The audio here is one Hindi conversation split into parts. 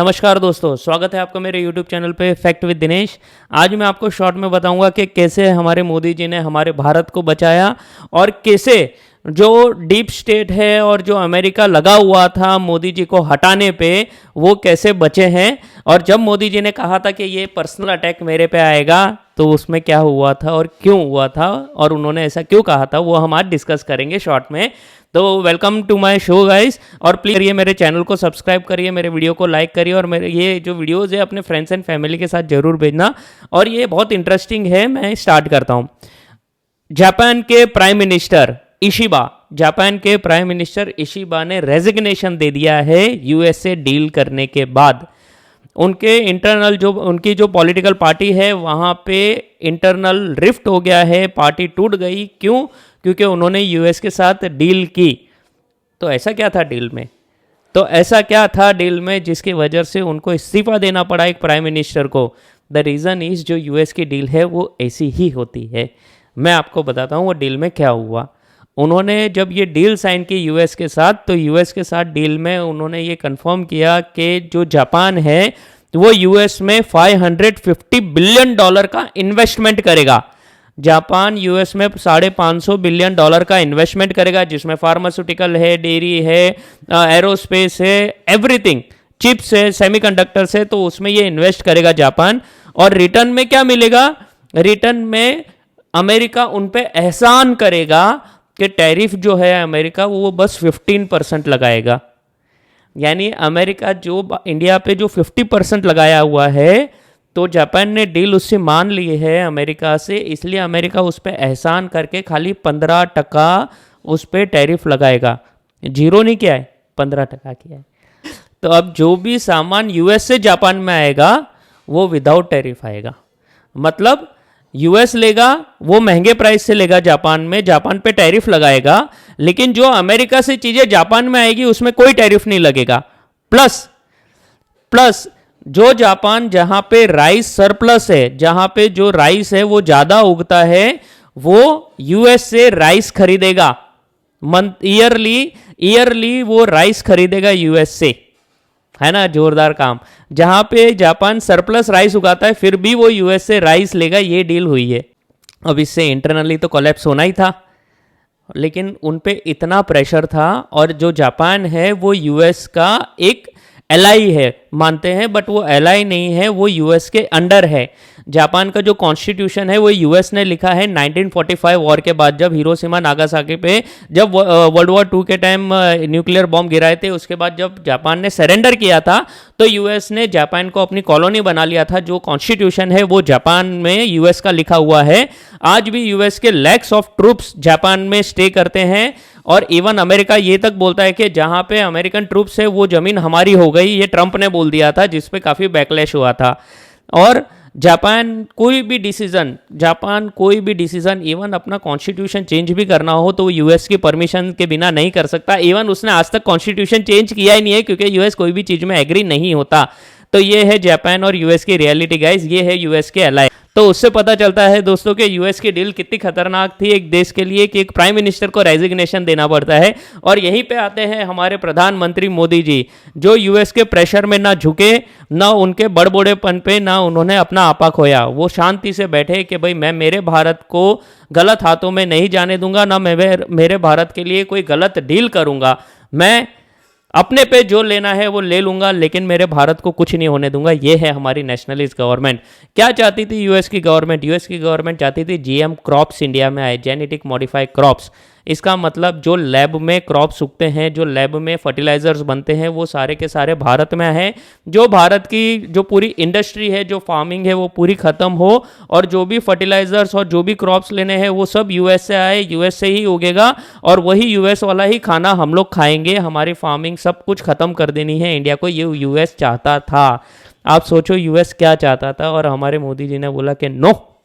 नमस्कार दोस्तों, स्वागत है आपका मेरे YouTube चैनल पे फैक्ट विद दिनेश। आज मैं आपको शॉर्ट में बताऊंगा कि कैसे हमारे मोदी जी ने हमारे भारत को बचाया और कैसे जो डीप स्टेट है और जो अमेरिका लगा हुआ था मोदी जी को हटाने पे, वो कैसे बचे हैं। और जब मोदी जी ने कहा था कि ये पर्सनल अटैक मेरे पे आएगा, तो उसमें क्या हुआ था और क्यों हुआ था और उन्होंने ऐसा क्यों कहा था, वो हम आज डिस्कस करेंगे शॉर्ट में। तो welcome to my show guys, और प्लीज़ करिए मेरे चैनल को सब्सक्राइब करिए, मेरे वीडियो को लाइक करिए और मेरे ये जो वीडियोज़ है अपने फ्रेंड्स एंड फैमिली के साथ जरूर भेजना। और ये बहुत इंटरेस्टिंग है। मैं स्टार्ट करता हूँ। जापान के प्राइम मिनिस्टर इशिबा, जापान के प्राइम मिनिस्टर इशिबा ने रेजिग्नेशन दे दिया है यूएसए डील करने के बाद। उनके इंटरनल जो उनकी जो पॉलिटिकल पार्टी है वहाँ पे इंटरनल रिफ्ट हो गया है, पार्टी टूट गई। क्यों? क्योंकि उन्होंने यूएस के साथ डील की। तो ऐसा क्या था डील में? जिसकी वजह से उनको इस्तीफा देना पड़ा एक प्राइम मिनिस्टर को? द रीज़न इज जो यूएस की डील है वो ऐसी ही होती है। मैं आपको बताता हूँ वो डील में क्या हुआ। उन्होंने जब ये डील साइन की यूएस के साथ, तो यूएस के साथ डील में उन्होंने ये कंफर्म किया कि जो जापान है वो यूएस में $550 बिलियन का इन्वेस्टमेंट करेगा। जापान यूएस में $550 बिलियन का इन्वेस्टमेंट करेगा, जिसमें फार्मास्यूटिकल है, डेयरी है, एरोस्पेस है, एवरीथिंग, चिप्स है, सेमीकंडक्टर्स है। तो उसमें ये इन्वेस्ट करेगा जापान। और रिटर्न में क्या मिलेगा? रिटर्न में अमेरिका उन पे एहसान करेगा कि टैरिफ जो है अमेरिका वो बस 15% लगाएगा। यानी अमेरिका जो इंडिया पे जो 50% लगाया हुआ है, तो जापान ने डील उससे मान ली है अमेरिका से, इसलिए अमेरिका उस पर एहसान करके खाली 15% उस पर टैरिफ लगाएगा। जीरो नहीं किया है, 15% किया है। तो अब जो भी सामान यूएस से जापान में आएगा वो विदाउट टैरिफ आएगा। मतलब यूएस लेगा वो महंगे प्राइस से लेगा जापान में, जापान पे टैरिफ लगाएगा, लेकिन जो अमेरिका से चीजें जापान में आएगी उसमें कोई टैरिफ नहीं लगेगा। प्लस जो जापान जहां पे राइस सरप्लस है, जहां पे जो राइस है वो ज्यादा उगता है, वो यूएस से राइस खरीदेगा। ईयरली वो राइस खरीदेगा यूएस से, है ना? जोरदार काम। जहां पे जापान सरप्लस राइस उगाता है फिर भी वो यूएस से राइस लेगा। ये डील हुई है। अब इससे इंटरनली तो कोलैप्स होना ही था, लेकिन उन पे इतना प्रेशर था। और जो जापान है वो यूएस का एक एलाई है, मानते हैं, बट वो एलाई नहीं है, वो यूएस के अंडर है। जापान का जो कॉन्स्टिट्यूशन है वो यूएस ने लिखा है 1945 वॉर के बाद, जब हिरोशिमा नागासाकी पे जब वर्ल्ड वॉर 2 के टाइम न्यूक्लियर बॉम्ब गिराए थे, उसके बाद जब जापान ने सरेंडर किया था तो यूएस ने जापान को अपनी कॉलोनी बना लिया था। जो कॉन्स्टिट्यूशन है वो जापान में यूएस का लिखा हुआ है। आज भी यूएस के लैक्स ऑफ ट्रूप्स जापान में स्टे करते हैं। और इवन अमेरिका ये तक बोलता है कि जहां पे अमेरिकन ट्रूप्स है वो जमीन हमारी हो गई। ये ट्रंप ने बोल दिया था, जिस पे काफी बैकलैश हुआ था। और जापान कोई भी डिसीजन इवन अपना कॉन्स्टिट्यूशन चेंज भी करना हो तो यूएस की परमिशन के बिना नहीं कर सकता। इवन उसने आज तक कॉन्स्टिट्यूशन चेंज किया ही नहीं है, क्योंकि यूएस कोई भी चीज में एग्री नहीं होता। तो ये है जापान और यूएस की रियलिटी गाइस, ये है यूएस के एलाई। तो उससे पता चलता है दोस्तों कि यूएस की डील कितनी खतरनाक थी एक देश के लिए, कि एक प्राइम मिनिस्टर को रेजिग्नेशन देना पड़ता है। और यहीं पे आते हैं हमारे प्रधानमंत्री मोदी जी, जो यूएस के प्रेशर में ना झुके, ना उनके बड़बोड़ेपन पे ना उन्होंने अपना आपा खोया। वो शांति से बैठे कि भाई मैं मेरे भारत को गलत हाथों में नहीं जाने दूंगा, ना मैं मेरे भारत के लिए कोई गलत डील करूंगा। मैं अपने पे जो लेना है वो ले लूंगा, लेकिन मेरे भारत को कुछ नहीं होने दूंगा। ये है हमारी नेशनलिस्ट गवर्नमेंट। क्या चाहती थी यूएस की गवर्नमेंट चाहती थी जीएम क्रॉप्स इंडिया में आए, जेनेटिक मॉडिफाइड क्रॉप्स। इसका मतलब जो लैब में क्रॉप्स उगते हैं, जो लैब में फर्टिलाइजर्स बनते हैं, वो सारे के सारे भारत में हैं। जो भारत की जो पूरी इंडस्ट्री है, जो फार्मिंग है, वो पूरी खत्म हो, और जो भी फर्टिलाइजर्स और जो भी क्रॉप्स लेने हैं वो सब यूएस से आए, यूएस से ही उगेगा, और वही यूएस वाला ही खाना हम लोग खाएंगे। हमारी फार्मिंग सब कुछ खत्म कर देनी है इंडिया को, ये यूएस चाहता था। आप सोचो यूएस क्या चाहता था, और हमारे मोदी जी ने बोला कि नो,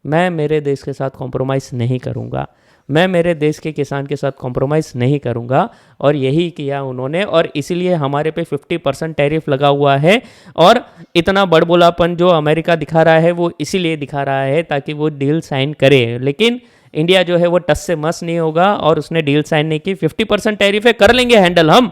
मैं मेरे देश के साथ कॉम्प्रोमाइज़ नहीं करूँगा, मैं मेरे देश के किसान के साथ कॉम्प्रोमाइज़ नहीं करूँगा। और यही किया उन्होंने, और इसीलिए हमारे पे 50% टैरिफ लगा हुआ है। और इतना बड़बोलापन जो अमेरिका दिखा रहा है वो इसीलिए दिखा रहा है ताकि वो डील साइन करे। लेकिन इंडिया जो है वो टस से मस नहीं होगा, और उसने डील साइन नहीं की। 50% टैरिफ है, कर लेंगे हैंडल हम।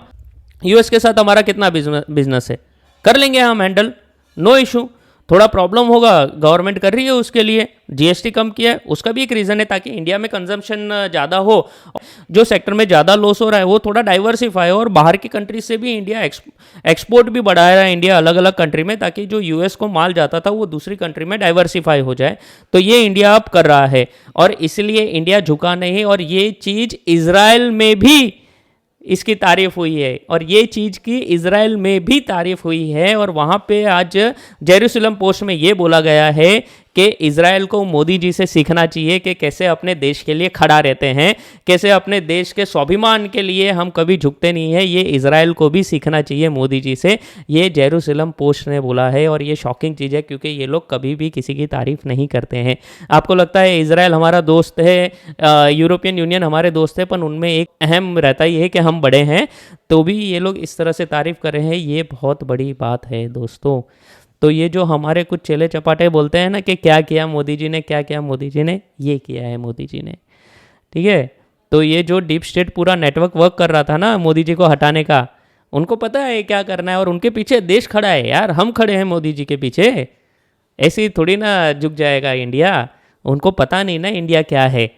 यूएस के साथ हमारा कितना बिजनेस है? कर लेंगे हम हैंडल, नो इशू। थोड़ा प्रॉब्लम होगा, गवर्नमेंट कर रही है उसके लिए, जीएसटी कम किया है, उसका भी एक रीज़न है ताकि इंडिया में कंजम्पशन ज़्यादा हो, जो सेक्टर में ज़्यादा लॉस हो रहा है वो थोड़ा डाइवर्सिफाई हो, और बाहर की कंट्री से भी इंडिया एक्सपोर्ट भी बढ़ा रहा है इंडिया अलग अलग कंट्री में, ताकि जो यूएस को माल जाता था वो दूसरी कंट्री में डाइवर्सिफाई हो जाए। तो ये इंडिया अब कर रहा है, और इसलिए इंडिया झुका नहीं, और ये चीज़ इजराइल में भी इसकी तारीफ हुई है, और ये चीज़ की इजराइल में भी तारीफ हुई है। और वहाँ पे आज जेरूसलम पोस्ट में ये बोला गया है कि इजराइल को मोदी जी से सीखना चाहिए कि कैसे अपने देश के लिए खड़ा रहते हैं, कैसे अपने देश के स्वाभिमान के लिए हम कभी झुकते नहीं हैं, ये इजराइल को भी सीखना चाहिए मोदी जी से, ये जेरूसलम पोस्ट ने बोला है। और ये शॉकिंग चीज़ है क्योंकि ये लोग कभी भी किसी की तारीफ नहीं करते हैं। आपको लगता है इजराइल हमारा दोस्त है, यूरोपियन यूनियन हमारे दोस्त है, पर उनमें एक अहम रहता ही है कि हम बड़े हैं, तो भी ये लोग इस तरह से तारीफ कर रहे हैं, ये बहुत बड़ी बात है दोस्तों। तो ये जो हमारे कुछ चेले चपाटे बोलते हैं ना कि क्या किया मोदी जी ने, क्या किया मोदी जी ने, ये किया है मोदी जी ने, ठीक है। तो ये जो डीप स्टेट पूरा नेटवर्क वर्क कर रहा था ना मोदी जी को हटाने का, उनको पता है क्या करना है, और उनके पीछे देश खड़ा है यार, हम खड़े हैं मोदी जी के पीछे, ऐसे ही थोड़ी ना झुक जाएगा इंडिया। उनको पता नहीं ना इंडिया क्या है।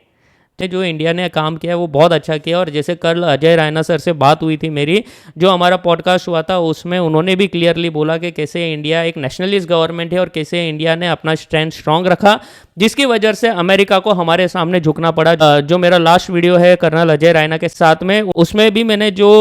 जो इंडिया ने काम किया है वो बहुत अच्छा किया। और जैसे कल अजय रायना सर से बात हुई थी मेरी, जो हमारा पॉडकास्ट हुआ था, उसमें उन्होंने भी क्लियरली बोला कि कैसे इंडिया एक नेशनलिस्ट गवर्नमेंट है, और कैसे इंडिया ने अपना स्टैंड स्ट्रांग रखा, जिसकी वजह से अमेरिका को हमारे सामने झुकना पड़ा। जो मेरा लास्ट वीडियो है कर्नल अजय रायना के साथ में, उसमें भी मैंने जो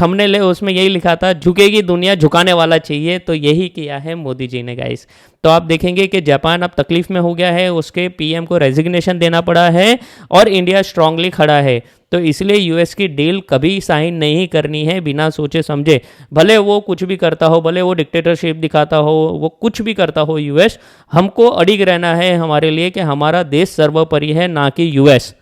थंबनेल है उसमें यही लिखा था, झुकेगी दुनिया झुकाने वाला चाहिए। तो यही किया है मोदी जी ने गाइस। तो आप देखेंगे कि जापान अब तकलीफ में हो गया है, उसके पीएम को रेजिग्नेशन देना पड़ा है, और इंडिया स्ट्रांगली खड़ा है। तो इसलिए यूएस की डील कभी साइन नहीं करनी है बिना सोचे समझे, भले वो कुछ भी करता हो, भले वो डिक्टेटरशिप दिखाता हो, वो कुछ भी करता हो यूएस, हमको अडिग रहना है हमारे लिए कि हमारा देश सर्वोपरि है, ना कि यूएस।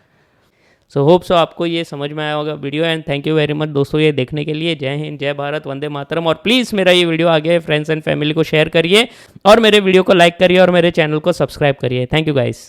सो होप सो आपको ये समझ में आया होगा video, and thank you very much दोस्तों ये देखने के लिए। जय हिंद, जय भारत, वंदे मातरम। और प्लीज़ मेरा ये वीडियो आगे फ्रेंड्स एंड फैमिली को शेयर करिए, और मेरे वीडियो को लाइक करिए, और मेरे चैनल को सब्सक्राइब करिए। Thank you guys.